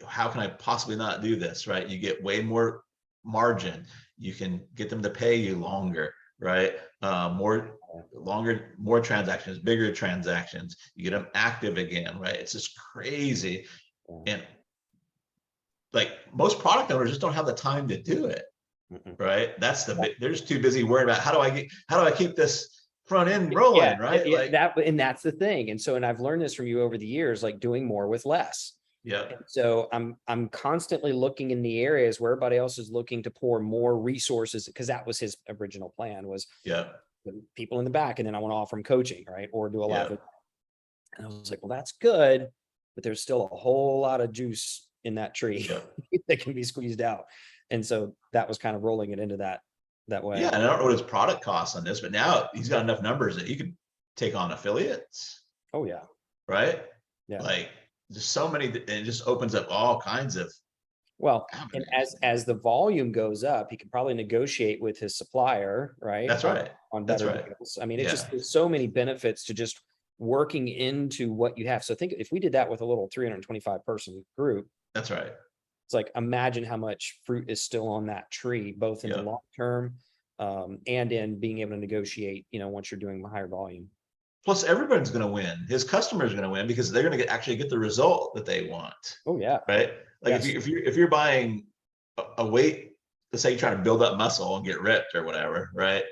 how can I possibly not do this, right? You get way more margin. You can get them to pay you longer, right? More transactions, bigger transactions. You get them active again, right? It's just crazy. And like most product owners just don't have the time to do it, right? That's the big, they're just too busy worrying about how do I keep this front end rolling, right? Like that, and that's the thing. And so, and I've learned this from you over the years, like doing more with less. And so I'm constantly looking in the areas where everybody else is looking to pour more resources, because that was his original plan, was people in the back, and then I want to offer them coaching, right? Or do a lot of, and I was like, well, that's good, but there's still a whole lot of juice in that tree that can be squeezed out. And so that was kind of rolling it into that way. Yeah, and I don't know what his product costs on this, but now he's got enough numbers that he could take on affiliates. Oh yeah. Right? Yeah. Like there's so many, and it just opens up all kinds of, well, and as the volume goes up, he can probably negotiate with his supplier, right? That's right. On better deals. I mean, it's just, there's so many benefits to just working into what you have. So think if we did that with a little 325 person group. That's right. It's like, imagine how much fruit is still on that tree, both in the long term and in being able to negotiate, you know, once you're doing higher volume. Plus, everybody's going to win. His customers are going to win because they're going to actually get the result that they want. Oh yeah. Right. Like if you're buying a weight, let's say you're trying to build up muscle and get ripped or whatever, right?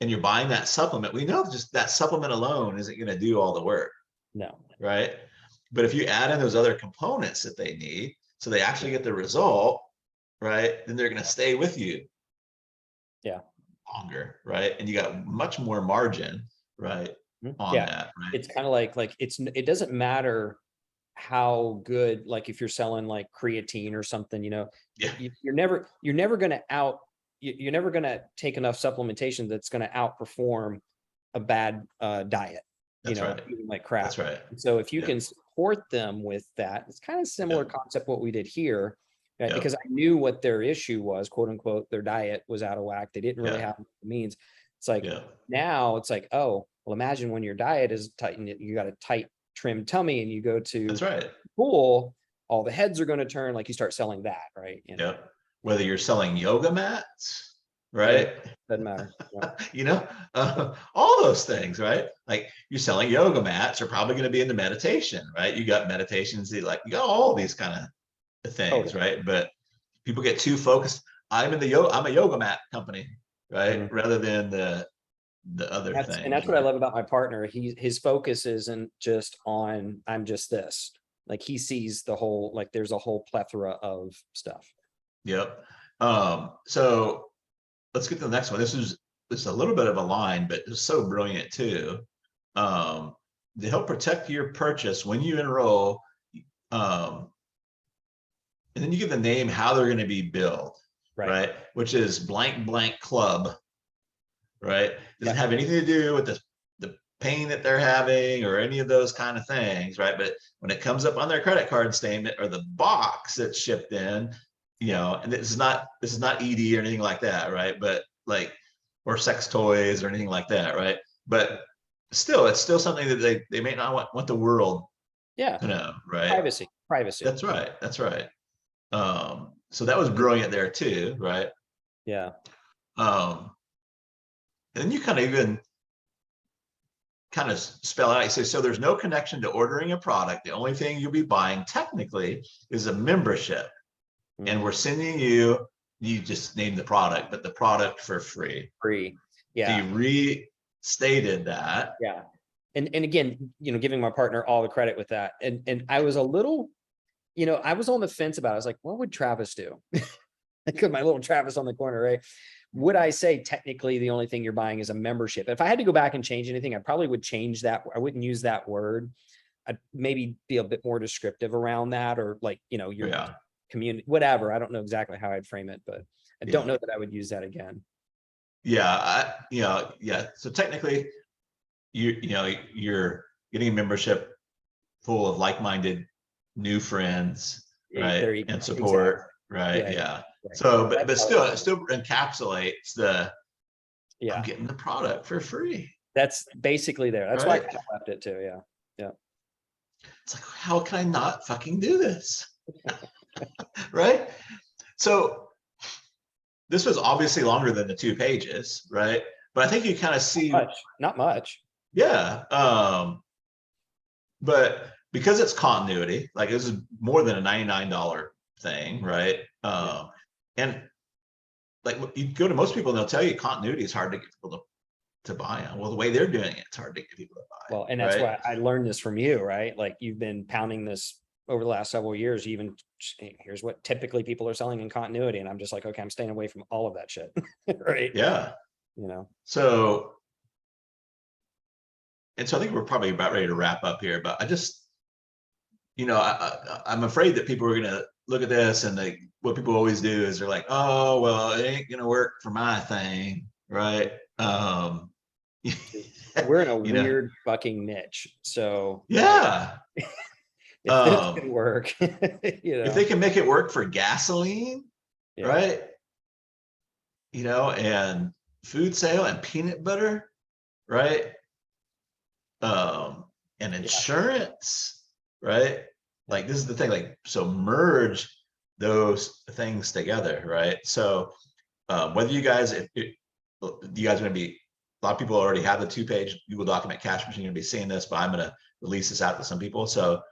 And you're buying that supplement, we know just that supplement alone isn't going to do all the work. No. Right. But if you add in those other components that they need, so they actually get the result, right? Then they're going to stay with you. Longer, right? And you got much more margin, right? On that, right? It's kind of like it doesn't matter how good, like if you're selling like creatine or something, you know, you're never going to take enough supplementation that's going to outperform a bad diet. That's you know, right. eating like crap. That's right. So if you can support them with that, it's kind of similar concept what we did here, right? Because I knew what their issue was, quote unquote, their diet was out of whack. They didn't really have the means. It's like now it's like, oh, well, imagine when your diet is tight and you got a tight trimmed tummy and you go to the pool, all the heads are going to turn, like you start selling that, right? You know? Whether you're selling yoga mats, right? Doesn't matter. You know, all those things, right? Like you're selling yoga mats are probably going to be into meditation, right? You got meditations, like you got all these kind of things, right? But people get too focused. I'm a yoga mat company, right? Rather than the other things. And that's what I love about my partner. His focus isn't just on, I'm just this. Like he sees the whole, like there's a whole plethora of stuff. Yep. So let's get to the next one. This is a little bit of a line, but it's so brilliant too. To help protect your purchase when you enroll, and then you give the name how they're going to be billed, right? Which is blank blank club, right? Doesn't have anything to do with the pain that they're having or any of those kind of things, right? But when it comes up on their credit card statement or the box that's shipped in, you know, and this is not ED or anything like that, right? But like, or sex toys or anything like that, right? But still, it's still something that they may not want the world to know, right? Privacy. That's right. That's right. So that was brilliant there too, right? Yeah. And then you kind of even kind of spell out, you say, so there's no connection to ordering a product. The only thing you'll be buying technically is a membership. And we're sending you you just named the product, but the product for free. Free. So Yeah. you restated that. Yeah. And again, giving my partner all the credit with that. And I was a little, I was on the fence about it. I was like, what would Travis do? Like my little Travis on the corner, right? Would I say technically the only thing you're buying is a membership? If I had to go back and change anything, I probably would change that. I wouldn't use that word. I'd maybe be a bit more descriptive around that, or like, your community, whatever. I don't know exactly how I'd frame it, but I don't know that I would use that again. Yeah. Yeah. So technically you're getting a membership full of like-minded new friends, right? And support, exactly. Right? Yeah. Right. So, but still, it still encapsulates I'm getting the product for free. That's basically there. That's why I kind of left it too. Yeah. Yeah. It's like, how can I not fucking do this? Right? So this was obviously longer than the 2 pages, right? But I think you kind of see not much. Yeah. But because it's continuity, like this is more than a $99 thing, right? And like you go to most people and they'll tell you continuity is hard to get people to buy on. Well, the way they're doing it, it's hard to get people to buy. Well, and that's why I learned this from you, right? Like you've been pounding this over the last several years. Even here's what typically people are selling in continuity, and I'm just like, okay, I'm staying away from all of that shit, right? Yeah. So, and so I think we're probably about ready to wrap up here, but I just, I'm afraid that people are going to look at this and what people always do is they're like, oh, well, it ain't going to work for my thing. Right. We're in a weird fucking niche. So yeah. If this can work, if they can make it work for gasoline, right? And food sale and peanut butter, right? And insurance, right? Like this is the thing, like, so merge those things together, right? So whether you guys, if you guys are going to be, a lot of people already have the 2-page Google document cash machine, you're going to be seeing this, but I'm going to release this out to some people. So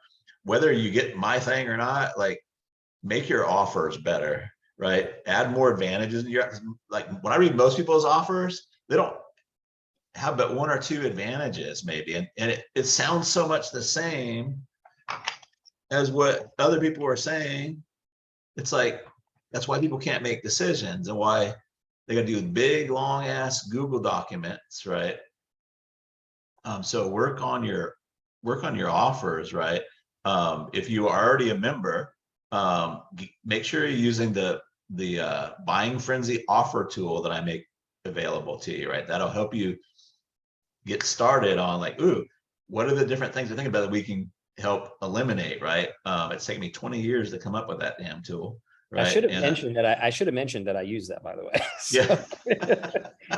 whether you get my thing or not, like make your offers better, right? Add more advantages. Like when I read most people's offers, they don't have but 1 or 2 advantages maybe. And it sounds so much the same as what other people are saying. It's like, that's why people can't make decisions and why they got to do big, long ass Google documents, right? So work on your offers, right? If you are already a member, make sure you're using the Buying Frenzy offer tool that I make available to you, right? That'll help you get started on like, ooh, what are the different things to think about that we can help eliminate, right? It's taken me 20 years to come up with that damn tool. Right. I should have mentioned that I use that, by the way. Yeah.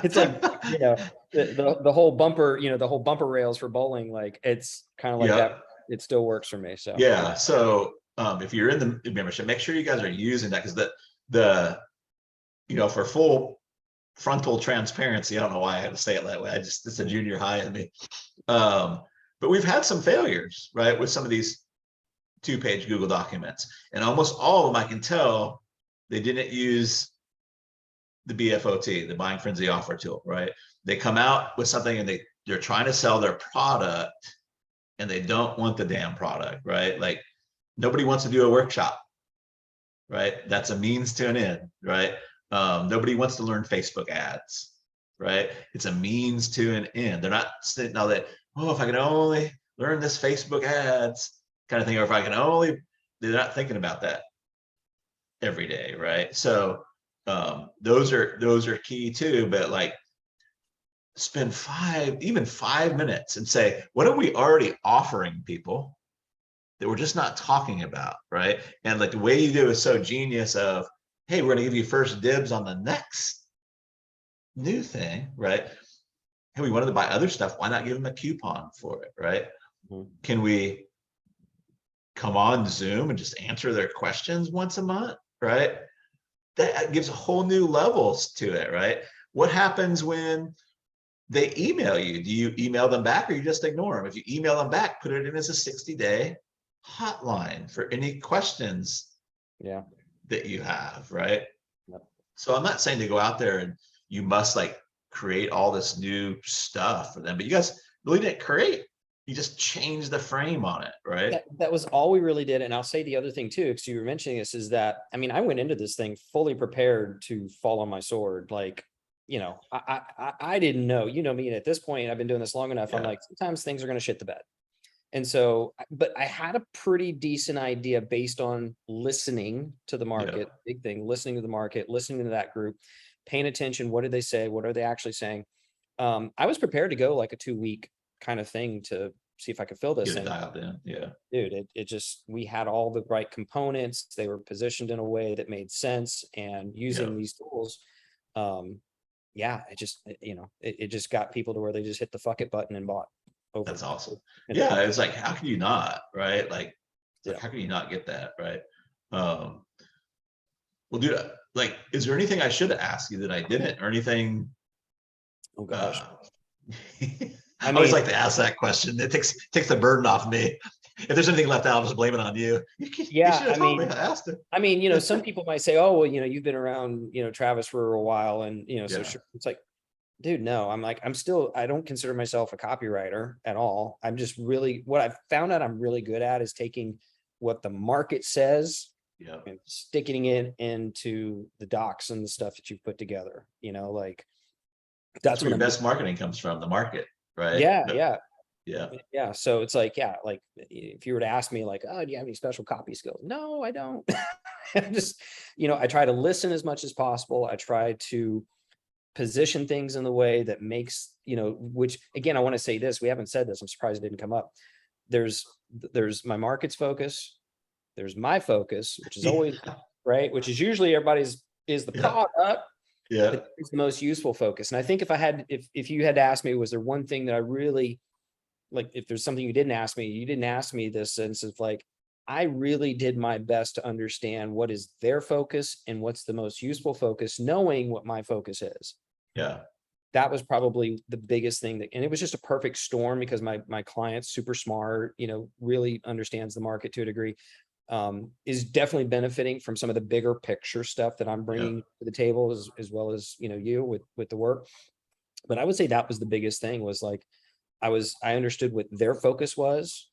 It's like, the whole bumper, the whole bumper rails for bowling, like it's kind of like that. It still works for me. So yeah. So if you're in the membership, make sure you guys are using that, because for full frontal transparency, I don't know why I had to say it that way. It's a junior high in me. But we've had some failures, right, with some of these 2-page Google documents, and almost all of them, I can tell they didn't use the BFOT, the Buying Frenzy offer tool, right? They come out with something and they're trying to sell their product and they don't want the damn product, right? Like nobody wants to do a workshop, right? That's a means to an end, right? Nobody wants to learn Facebook ads, right? It's a means to an end. They're not sitting all that, oh, if I can only learn this Facebook ads kind of thing, or if I can only, they're not thinking about that every day, right? So those are key too, but like spend 5 minutes and say, what are we already offering people that we're just not talking about, right? And like the way you do is so genius of, hey, we're gonna give you first dibs on the next new thing, right? Hey, we wanted to buy other stuff, why not give them a coupon for it, right? Mm-hmm. Can we come on Zoom and just answer their questions once a month, right? That gives a whole new levels to it, right? What happens when they email you? Do you email them back or you just ignore them? If you email them back, put it in as a 60-day hotline for any questions that you have, right? So I'm not saying to go out there and you must like create all this new stuff for them, but you guys really didn't create. You just changed the frame on it, right? That was all we really did. And I'll say the other thing too, because you were mentioning this, is that, I mean, I went into this thing fully prepared to fall on my sword. Like, you know, I didn't know, you know me, and at this point, I've been doing this long enough. I'm Yeah. like, sometimes things are going to shit the bed. And so, but I had a pretty decent idea based on listening to the market, big thing, listening to the market, listening to that group, paying attention. What did they say? What are they actually saying? I was prepared to go like a 2-week kind of thing to see if I could fill this Get it thing. dialed in. Yeah. Dude, it just, we had all the right components. They were positioned in a way that made sense, and using these tools, yeah, it just, you know, it just got people to where they just hit the fuck it button and bought over. That's awesome. And Yeah. It's like, how can you not, right? Like, Yeah. how can you not get that, right? Well, dude, like, is there anything I should have asked you that I didn't, or anything? Oh gosh. I always like to ask that question. It takes the burden off me. If there's anything left out, I'll just blame it on you. You Yeah, should have told me. I asked it. I mean, you know, some people might say, oh, well, you know, you've been around, you know, Travis for a while, and, you know, so Yeah. sure. It's like, dude, no, I'm like, I don't consider myself a copywriter at all. I'm just really, what I've found out I'm really good at is taking what the market says Yeah. and sticking it into the docs and the stuff that you've put together, you know, like That's where what your I'm best marketing comes from, the market, right? Yeah, But- yeah. Yeah. Yeah. So it's like, yeah, like if you were to ask me like, oh, do you have any special copy skills? No, I don't. I'm just, you know, I try to listen as much as possible. I try to position things in the way that makes, you know, which again, I want to say this, we haven't said this, I'm surprised it didn't come up. There's my market's focus. There's my focus, which is always right, which is usually everybody's is the product. Yeah. But it's the most useful focus. And I think if you had asked me, was there one thing that I really, like, if there's something you didn't ask me this sense of like, I really did my best to understand what is their focus and what's the most useful focus, knowing what my focus is. Yeah. That was probably the biggest thing that, and it was just a perfect storm because my client's super smart, you know, really understands the market to a degree, is definitely benefiting from some of the bigger picture stuff that I'm bringing to the table, as well as, you know, you with the work. But I would say that was the biggest thing, was like, I understood what their focus was.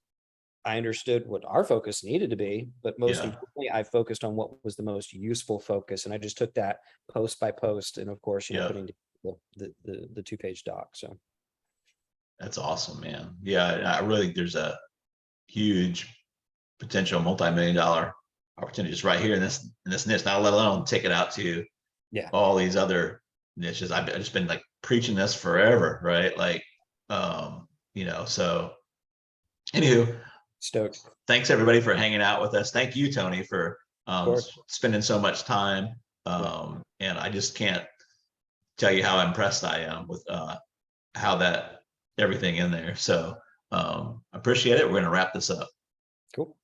I understood what our focus needed to be, but most importantly, I focused on what was the most useful focus. And I just took that post by post. And of course, you know, putting the 2-page doc. So. That's awesome, man. Yeah. I really think there's a huge potential multi-million-dollar opportunity just right here in this niche, not let alone take it out to all these other niches. I've just been like preaching this forever, right? Like, you know, so anywho, stoked. Thanks everybody for hanging out with us. Thank you, Tony, for spending so much time. And I just can't tell you how impressed I am with how that everything in there. So appreciate it. We're going to wrap this up. Cool.